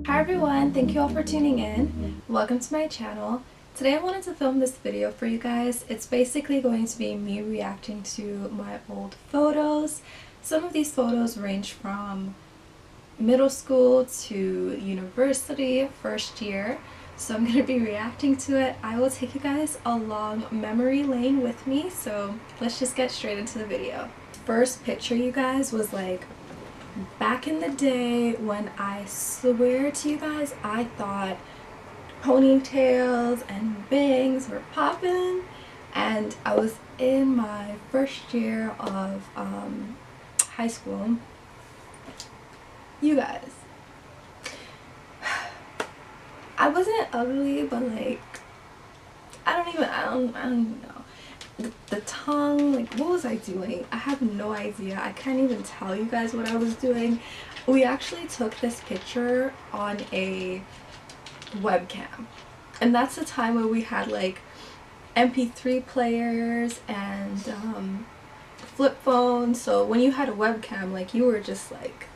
Hi everyone, thank you all for tuning in. Welcome to my channel. Today I wanted to film this video for you guys. It's basically going to be me reacting to my old photos. Some of these photos range from middle school to university, first year. So I'm going to be reacting to it. I will take you guys along memory lane with me. So let's just get straight into the video. First picture, you guys, was like back in the day when I swear to you guys, I thought ponytails and bangs were popping, and I was in my first year of high school. You guys, I wasn't ugly, but like I don't even know. The tongue, like what was I doing? I have no idea. I can't even tell you guys what I was doing. We actually took this picture on a webcam, and that's the time where we had like MP3 players and flip phones. So when you had a webcam, like you were just like,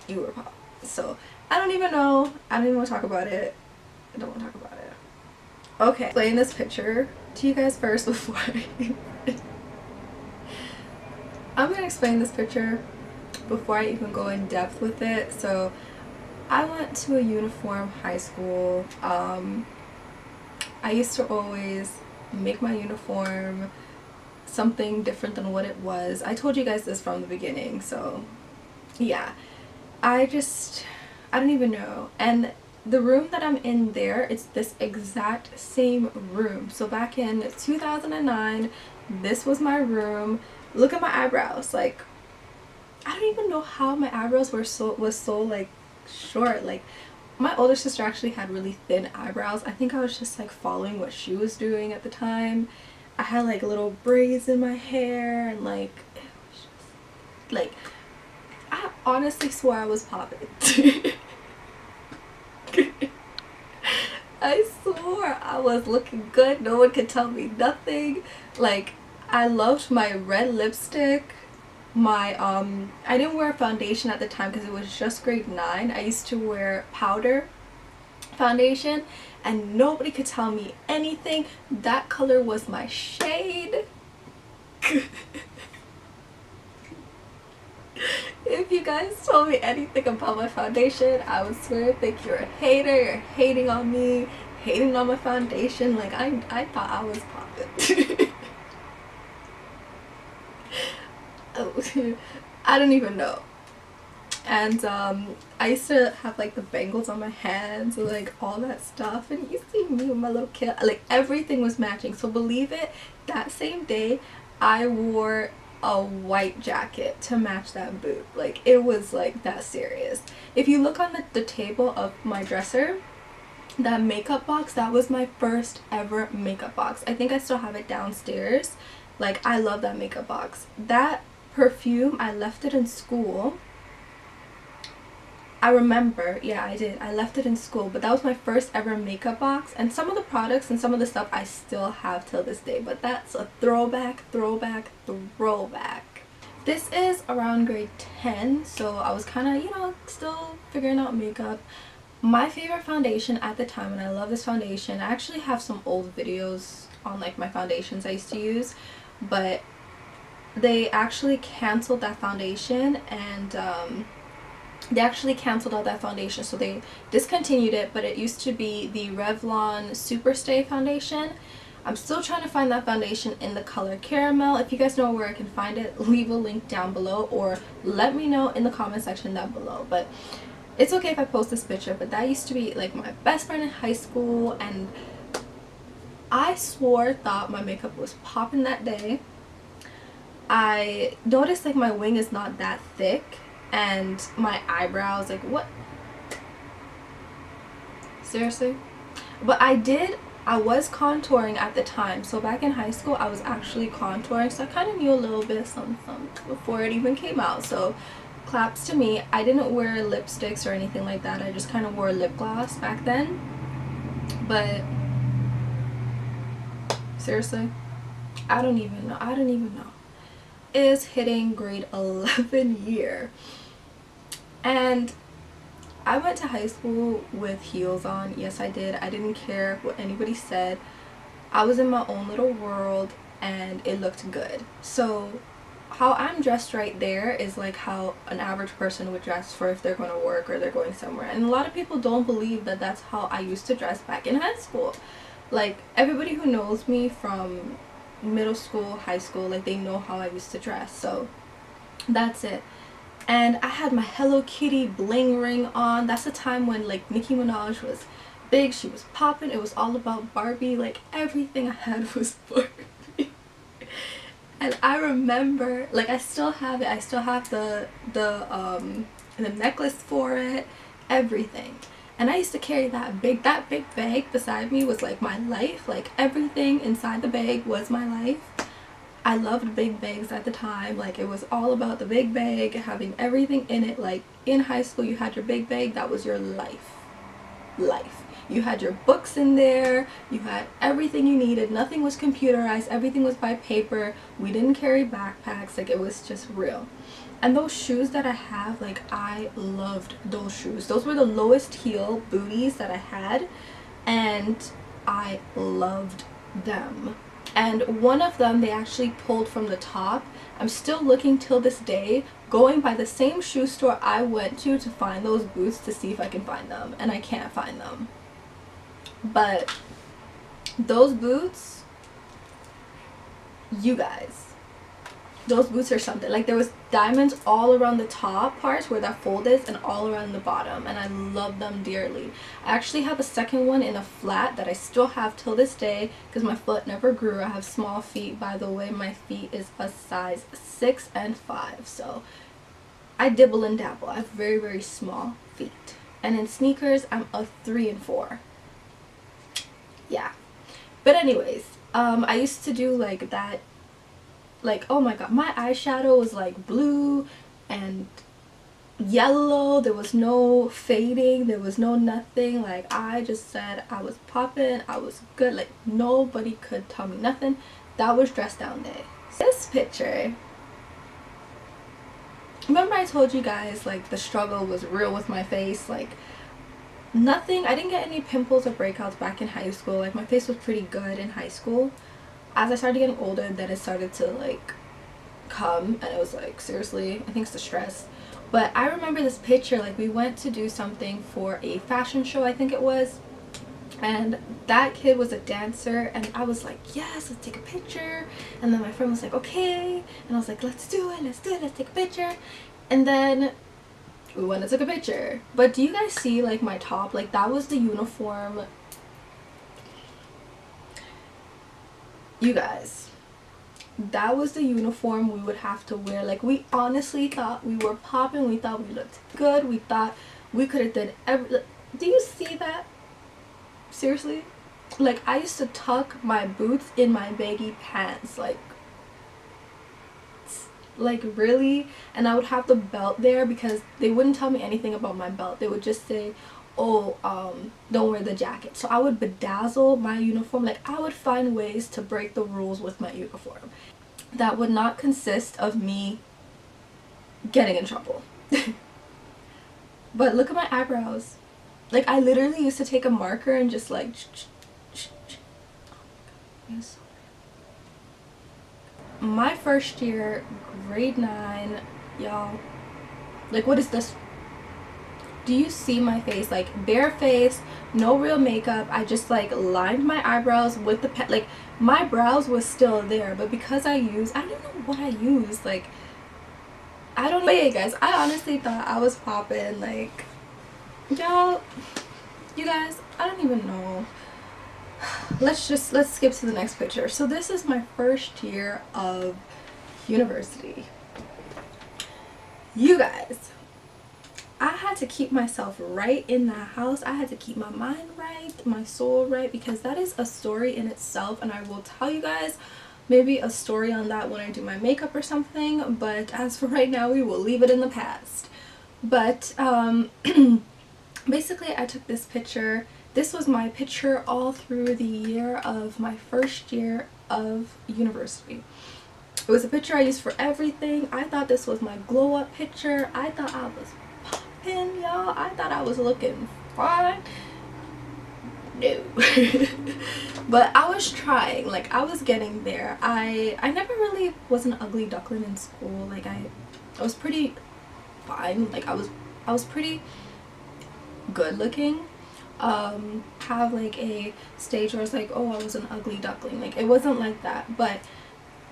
you were pop. So I don't even know. I don't even want to talk about it. I don't want to talk about it. Okay, playing this picture to you guys first before I'm gonna explain this picture before I even go in depth with it. So I went to a uniform high school. I used to always make my uniform something different than what it was. I told you guys this from the beginning, so yeah. I don't even know. And the room that I'm in there, it's this exact same room. So back in 2009, this was my room. Look at my eyebrows. Like, I don't even know how my eyebrows was so like short. Like, my older sister actually had really thin eyebrows. I think I was just like following what she was doing at the time. I had like little braids in my hair, and like it was just like, I honestly swore I was popping. I swore I was looking good. No one could tell me nothing. Like, I loved my red lipstick. My I didn't wear foundation at the time because it was just grade 9. I used to wear powder foundation, and nobody could tell me anything. That color was my shade. If you guys told me anything about my foundation, I would swear think you're a hater. You're hating on me, hating on my foundation. Like, I thought I was popping. Oh, I don't even know. And I used to have like the bangles on my hands and like all that stuff, and you see me with my little kid, like everything was matching. So believe it, that same day I wore a white jacket to match that boot. Like, it was like that serious. If you look on the table of my dresser, that makeup box, that was my first ever makeup box. I think I still have it downstairs. Like, I love that makeup box. That perfume, I left it in school. I remember, yeah, I did. I left it in school, but that was my first ever makeup box. And some of the products and some of the stuff I still have till this day, but that's a throwback. This is around grade 10, so I was kind of, you know, still figuring out makeup. My favorite foundation at the time, and I love this foundation, I actually have some old videos on like my foundations I used to use, but they actually canceled that foundation, and they actually canceled all that foundation, so they discontinued it. But it used to be the Revlon Superstay foundation. I'm still trying to find that foundation in the color caramel. If you guys know where I can find it, leave a link down below, or let me know in the comment section down below. But it's okay if I post this picture, but that used to be like my best friend in high school, and I thought my makeup was popping that day. I noticed like my wing is not that thick, and my eyebrows, like, what? Seriously? But I was contouring at the time. So back in high school, I was actually contouring, so I kind of knew a little bit of something before it even came out. So claps to me. I didn't wear lipsticks or anything like that. I just kind of wore lip gloss back then. But seriously, I don't even know. I don't even know. is hitting grade 11 year, and I went to high school with heels on. Yes, I did. I didn't care what anybody said. I was in my own little world and it looked good. So how I'm dressed right there is like how an average person would dress for if they're going to work or they're going somewhere. And a lot of people don't believe that that's how I used to dress back in high school. Like, everybody who knows me from middle school, high school, like, they know how I used to dress. So that's it. And I had my Hello Kitty bling ring on. That's the time when, like, Nicki Minaj was big. She was popping. It was all about Barbie. Like, everything I had was Barbie. And I remember, like, I still have it. I still have the necklace for it, everything. And I used to carry that big bag beside me. Was like my life. Like, everything inside the bag was my life. I loved big bags at the time. Like, it was all about the big bag, having everything in it. Like, in high school you had your big bag, that was your life. You had your books in there, you had everything you needed. Nothing was computerized, everything was by paper. We didn't carry backpacks. Like, it was just real. And those shoes that I have, like, I loved those shoes. Those were the lowest heel booties that I had, and I loved them. And one of them they actually pulled from the top. I'm still looking till this day, going by the same shoe store I went to find those boots to see if I can find them, and I can't find them. But those boots, you guys, those boots are something. Like, there was diamonds all around the top parts where that fold is and all around the bottom, and I love them dearly. I actually have a second one in a flat that I still have till this day because my foot never grew. I have small feet, by the way. My feet is a size 6 and 5, so I dibble and dabble. I have very, very small feet. And in sneakers, I'm a 3 and 4. Yeah. But anyways, I used to do like that. Like, oh my god, my eyeshadow was like blue and yellow. There was no fading, there was no nothing. Like, I just said I was popping, I was good. Like, nobody could tell me nothing. That was dress down day. This picture, remember I told you guys, like, the struggle was real with my face. Like, nothing, I didn't get any pimples or breakouts back in high school. Like, my face was pretty good in high school. As I started getting older, then it started to, like, come, and it was like, seriously, I think it's the stress. But I remember this picture. Like, we went to do something for a fashion show, I think it was, and that kid was a dancer, and I was like, yes, let's take a picture. And then my friend was like, okay, and I was like, let's do it, let's take a picture. And then we went and took a picture. But do you guys see, like, my top? Like, that was the uniform. You guys, that was the uniform we would have to wear. Like, we honestly thought we were popping. We thought we looked good. We thought we could have done every. Do you see that? Seriously? Like, I used to tuck my boots in my baggy pants. Like, really? And I would have the belt there because they wouldn't tell me anything about my belt. They would just say, oh, don't wear the jacket. So I would bedazzle my uniform. Like, I would find ways to break the rules with my uniform that would not consist of me getting in trouble. But look at my eyebrows. Like, I literally used to take a marker and just like my first year, grade 9, y'all. Like, what is this? Do you see my face? Like, bare face, no real makeup. I just, like, lined my eyebrows with the pen. Like, my brows was still there, but because I don't even know what I used. Like, I don't know. But yeah, guys, I honestly thought I was popping. Like, y'all, you guys, I don't even know. Let's skip to the next picture. So this is my first year of university. You guys, I had to keep myself right in that house. I had to keep my mind right, my soul right, because that is a story in itself, and I will tell you guys maybe a story on that when I do my makeup or something. But as for right now, we will leave it in the past. But basically, I took this picture. This was my picture all through the year of my first year of university. It was a picture I used for everything. I thought this was my glow up picture. I thought I was popping, y'all. I thought I was looking fine. No. But I was trying, like I was getting there. I never really was an ugly duckling in school. Like I was pretty fine. Like I was pretty good looking. Have like a stage where I was like, oh, I was an ugly duckling. Like it wasn't like that. But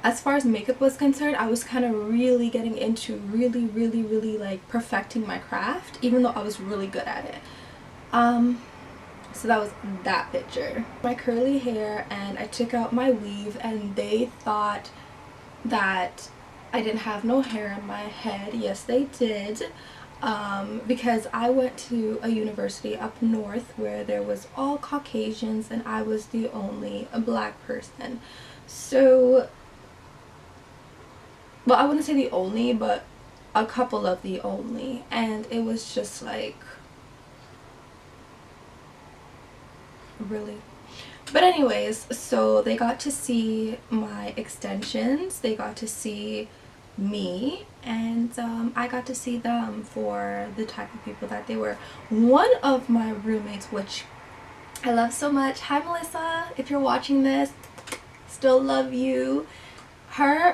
as far as makeup was concerned, I was kind of really getting into really like perfecting my craft, even though I was really good at it. So that was that picture. My curly hair, and I took out my weave, and they thought that I didn't have no hair in my head. Yes, they did. Because I went to a university up north where there was all Caucasians and I was the only black person. So, well, I wouldn't say the only, but a couple of the only. And it was just like, really? But anyways, so they got to see my extensions, they got to see me, and I got to see them for the type of people that they were. One of my roommates, which I love so much, hi Melissa, if you're watching this, still love you.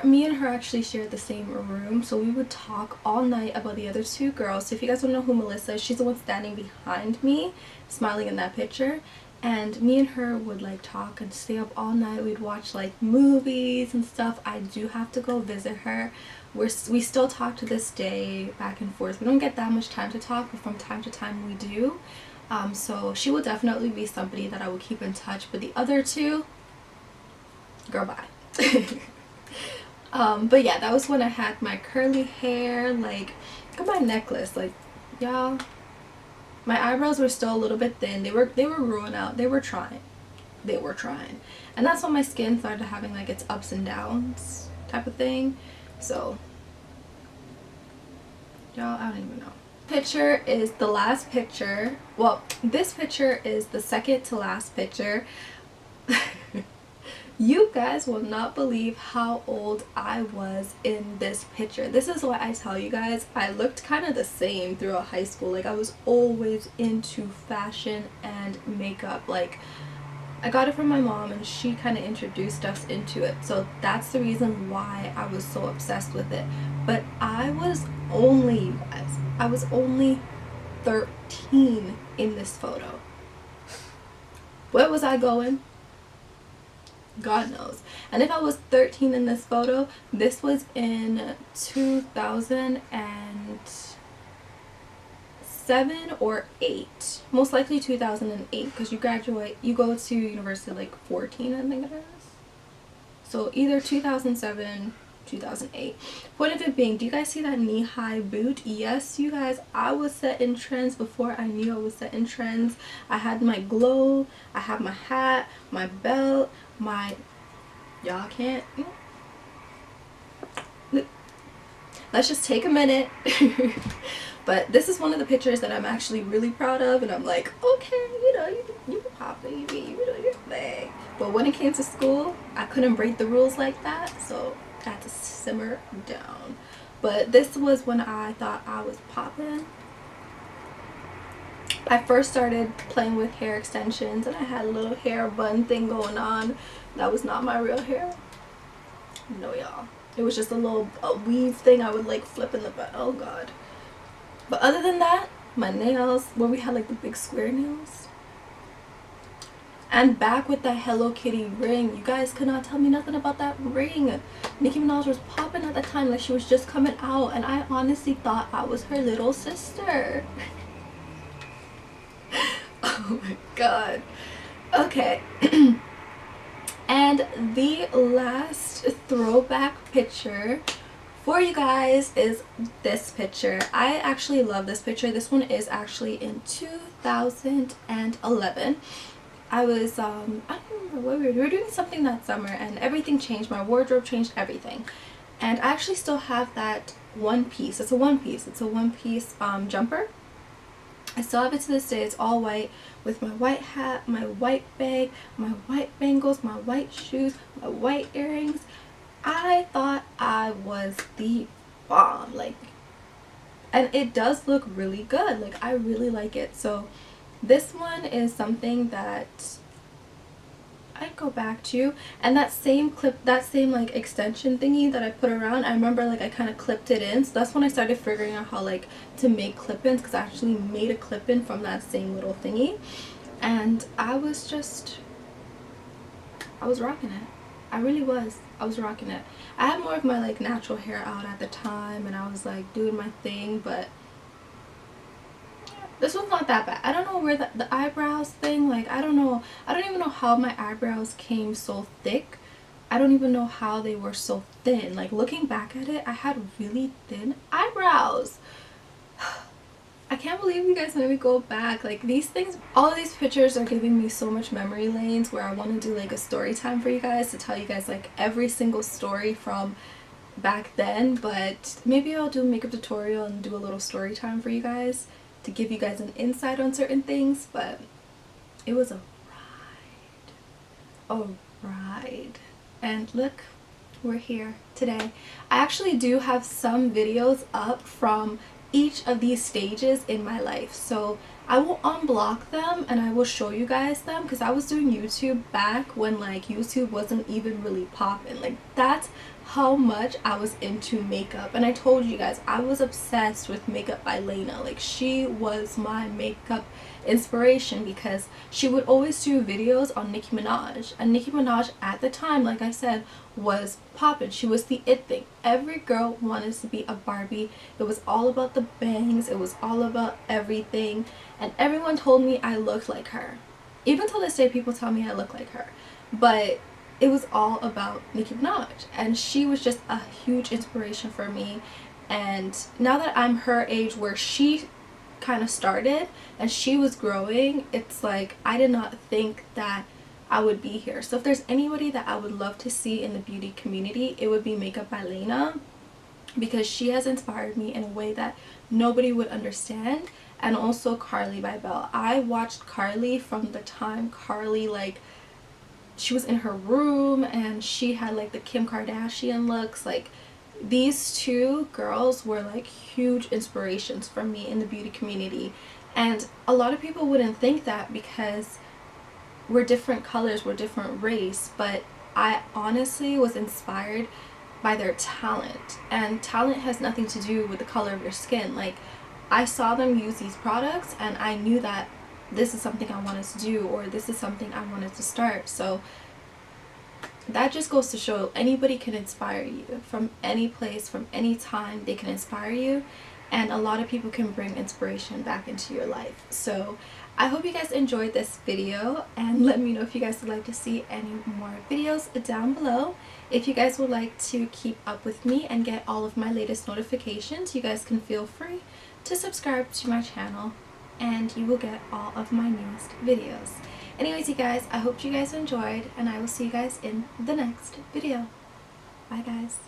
Me and her actually shared the same room, so we would talk all night about the other two girls. So if you guys don't know who Melissa is, she's the one standing behind me smiling in that picture. And me and her would like talk and stay up all night. We'd watch like movies and stuff. I do have to go visit her. We still talk to this day, back and forth. We don't get that much time to talk, but from time to time we do. So she will definitely be somebody that I will keep in touch. But the other two, girl, bye. But yeah, that was when I had my curly hair. Like, look at my necklace. Like, y'all, my eyebrows were still a little bit thin. They were growing out. They were trying. And that's when my skin started having like its ups and downs type of thing. So, y'all, I don't even know. Picture is the last picture. Well, this picture is the second to last picture. You guys will not believe how old I was in this picture. This is why I tell you guys, I looked kind of the same throughout high school. Like, I was always into fashion and makeup. Like, I got it from my mom and she kind of introduced us into it. So that's the reason why I was so obsessed with it. But I was only, you guys, I was only 13 in this photo. Where was I going? God knows. And if I was 13 in this photo, this was in 2007 or 8. Most likely 2008, because you go to university like 14, I think it is. So either 2007, 2008. Point of it being, do you guys see that knee-high boot? Yes, you guys, I was set in trends before I knew I was set in trends. I had my glow, I had my hat, my belt, my, y'all can't, let's just take a minute. But this is one of the pictures that I'm actually really proud of, and I'm like, okay, you know, you can pop it, you doing your thing. But when it came to school, I couldn't break the rules like that, so I had to simmer down. But this was when I thought I was popping. I first started playing with hair extensions, and I had a little hair bun thing going on. That was not my real hair. No, y'all. It was just a little weave thing I would like flip in the butt. Oh god. But other than that, my nails, where we had like the big square nails. And back with that Hello Kitty ring. You guys could not tell me nothing about that ring. Nicki Minaj was popping at the time like she was just coming out, and I honestly thought I was her little sister. Oh my god. Okay. And the last throwback picture for you guys is this picture. I actually love this picture. This one is actually in 2011. I was, I don't remember what we were doing something that summer, and everything changed. My wardrobe changed, everything. And I actually still have that one piece. It's a one piece. It's a one piece jumper. I still have it to this day. It's all white with my white hat, my white bag, my white bangles, my white shoes, my white earrings. I thought I was the bomb, like, and it does look really good. Like, I really like it. So this one is something that I'd go back to. And that same clip, that same like extension thingy that I put around, I remember like I kind of clipped it in. So that's when I started figuring out how like to make clip-ins, because I actually made a clip-in from that same little thingy. And I was rocking it. I really was. I was rocking it. I had more of my like natural hair out at the time, and I was like doing my thing, but this one's not that bad. I don't know where the eyebrows thing, like, I don't know. I don't even know how my eyebrows came so thick. I don't even know how they were so thin. Like, looking back at it, I had really thin eyebrows. I can't believe you guys made me go back. Like, these things, all of these pictures are giving me so much memory lanes where I want to do like a story time for you guys, to tell you guys like every single story from back then. But maybe I'll do a makeup tutorial and do a little story time for you guys to give you guys an insight on certain things. But it was a ride. And look, we're here today. I actually do have some videos up from each of these stages in my life, so I will unblock them and I will show you guys them, because I was doing YouTube back when like YouTube wasn't even really popping. Like, that's how much I was into makeup. And I told you guys I was obsessed with Makeup by Lena. Like, she was my makeup inspiration, because she would always do videos on Nicki Minaj, and Nicki Minaj at the time, like I said, was popping. She was the it thing. Every girl wanted to be a Barbie. It was all about the bangs, it was all about everything, and everyone told me I looked like her. Even till this day, people tell me I look like her. But it was all about Nicki Minaj, and she was just a huge inspiration for me. And now that I'm her age, where she kind of started and she was growing, it's like I did not think that I would be here. So if there's anybody that I would love to see in the beauty community, it would be Makeup by Lena, because she has inspired me in a way that nobody would understand. And also Carly by Belle. I watched Carly from the time Carly, like, she was in her room and she had like the Kim Kardashian looks. Like, these two girls were like huge inspirations for me in the beauty community. And a lot of people wouldn't think that, because we're different colors, we're different race, but I honestly was inspired by their talent. And talent has nothing to do with the color of your skin. Like, I saw them use these products and I knew that this is something I wanted to do, or this is something I wanted to start. So that just goes to show anybody can inspire you from any place, from any time. They can inspire you, and a lot of people can bring inspiration back into your life. So I hope you guys enjoyed this video, and let me know if you guys would like to see any more videos down below. If you guys would like to keep up with me and get all of my latest notifications, you guys can feel free to subscribe to my channel, and you will get all of my newest videos. Anyways, you guys, I hope you guys enjoyed, and I will see you guys in the next video. Bye, guys.